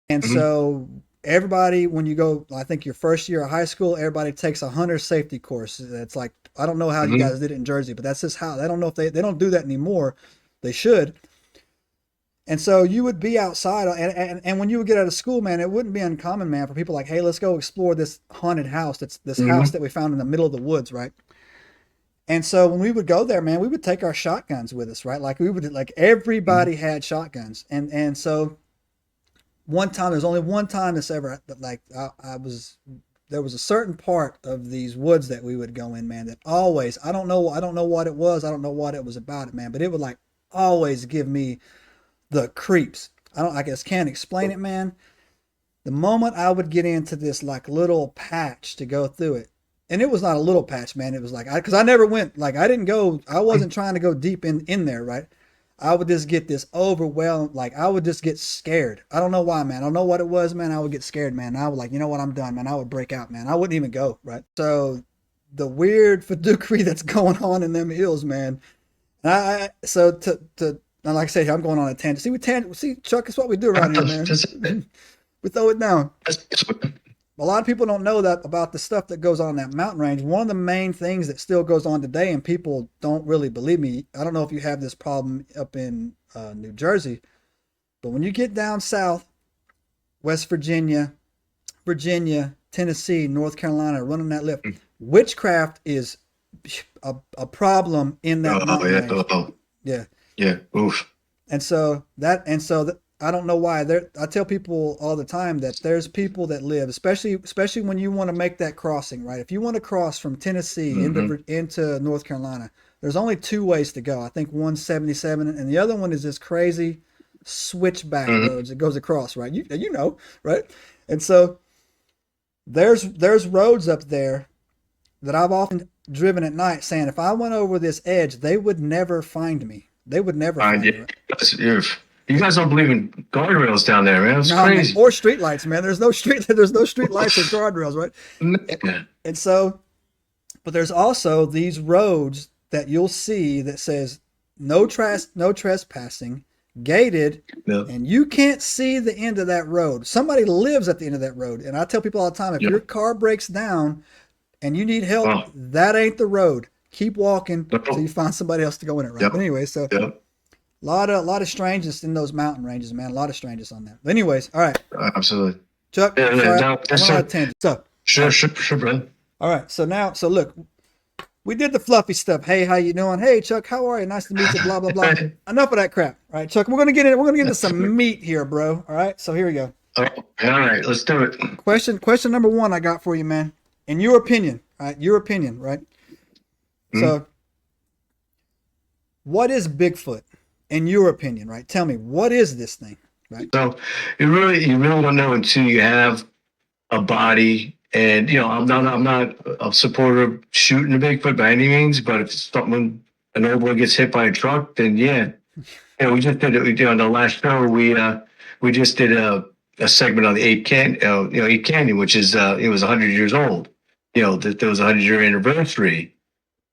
And so everybody, when you go, I think your first year of high school, everybody takes a hunter safety course. It's like, I don't know how you Mm-hmm. guys did it in Jersey, but that's just how, I don't know if they don't do that anymore. They should. And so you would be outside, and when you would get out of school, man, it wouldn't be uncommon, man, for people like, hey, let's go explore this haunted house. That's this house Mm-hmm. that we found in the middle of the woods, right? And so when we would go there, man, we would take our shotguns with us, right? Like we would, like everybody had shotguns, and so one time, there's only one time this ever, like I was, there was a certain part of these woods that we would go in, man, that always, I don't know what it was, I don't know what it was about it, man, but it would like always give me the creeps. I guess can't explain it, man. The moment I would get into this like little patch to go through it, and it was not a little patch, man. It was like because I never went, like I didn't go, I wasn't trying to go deep in there, right? I would just get this overwhelmed, like I would just get scared. I don't know why, man. I don't know what it was, man. I would get scared, man. I would like, you know what, I'm done, man. I would break out, man. I wouldn't even go, right? So the weird fiduciary that's going on in them hills, man. So to and like I said, I'm going on a tangent. See, Chuck, it's what we do around here, man. We throw it down. A lot of people don't know that about the stuff that goes on in that mountain range. One of the main things that still goes on today, and people don't really believe me. I don't know if you have this problem up in New Jersey, but when you get down south, West Virginia, Tennessee, North Carolina, running that lip, witchcraft is a problem in that Oh mountain yeah. range. Oh Yeah, yeah. Oof. and so I don't know why. I tell people all the time that there's people that live, especially when you want to make that crossing, right? If you want to cross from Tennessee Mm-hmm. into North Carolina, there's only two ways to go. I think one's 77, and the other one is this crazy switchback Mm-hmm. roads that goes across, right? You know, right? And so there's roads up there that I've often driven at night, saying if I went over this edge, they would never find me. They would never find Yeah. me, right? You guys don't believe in guardrails down there, man. It's No, man, crazy. or street lights, man. There's no street lights or guardrails, right? Man. And so, but there's also these roads that you'll see that says no trespassing, gated, Yeah. and you can't see the end of that road. Somebody lives at the end of that road, and I tell people all the time, if your Yep. car breaks down and you need help, Oh. that ain't the road. Keep walking till you No. find somebody else to go in it, right? But Yep. anyway, so Yep. lot of strangeness in those mountain ranges, man. A lot of strangeness on that. But anyways, all right. Absolutely. Chuck, Yeah. Yeah. sorry, No, I yes, went on a sir. tangent. So, all Sure. right, Sure. Sure, brother. all right. So look, we did the fluffy stuff. Hey, how you doing? Hey, Chuck, how are you? Nice to meet you. Blah blah blah. Enough of that crap. All right, Chuck, we're gonna get into some meat here, bro. All right. So here we go. Oh, all right. Let's do it. Question number one I got for you, man. In your opinion, all right? Your opinion, right? Hmm? So, what is Bigfoot? In your opinion, right? Tell me, what is this thing, right? So you really don't know until you have a body. And I'm not a supporter of shooting a Bigfoot by any means, but if someone an old boy gets hit by a truck, then yeah. We just did it. On the last show, we just did a segment on the Ape Canyon, which is it was 100 years old. That there was a 100-year anniversary,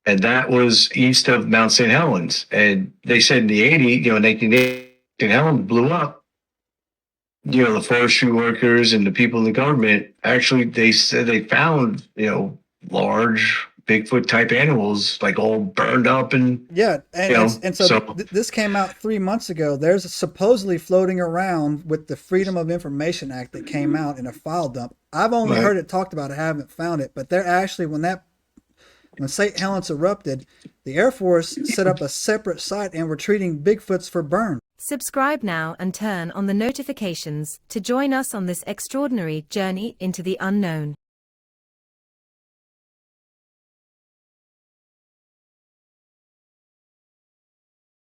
and that was east of Mount St. Helens. And they said in the '80s, in 1980, St. Helens blew up. The forestry workers and the people in the government actually they said they found large Bigfoot type animals like all burned up and Yeah, and so so this came out 3 months ago. There's supposedly floating around with the Freedom of Information Act that came out in a file dump. I've only right. heard it talked about. I haven't found it, but they're actually when St. Helens erupted, the Air Force set up a separate site and were treating Bigfoots for burn. Subscribe now and turn on the notifications to join us on this extraordinary journey into the unknown.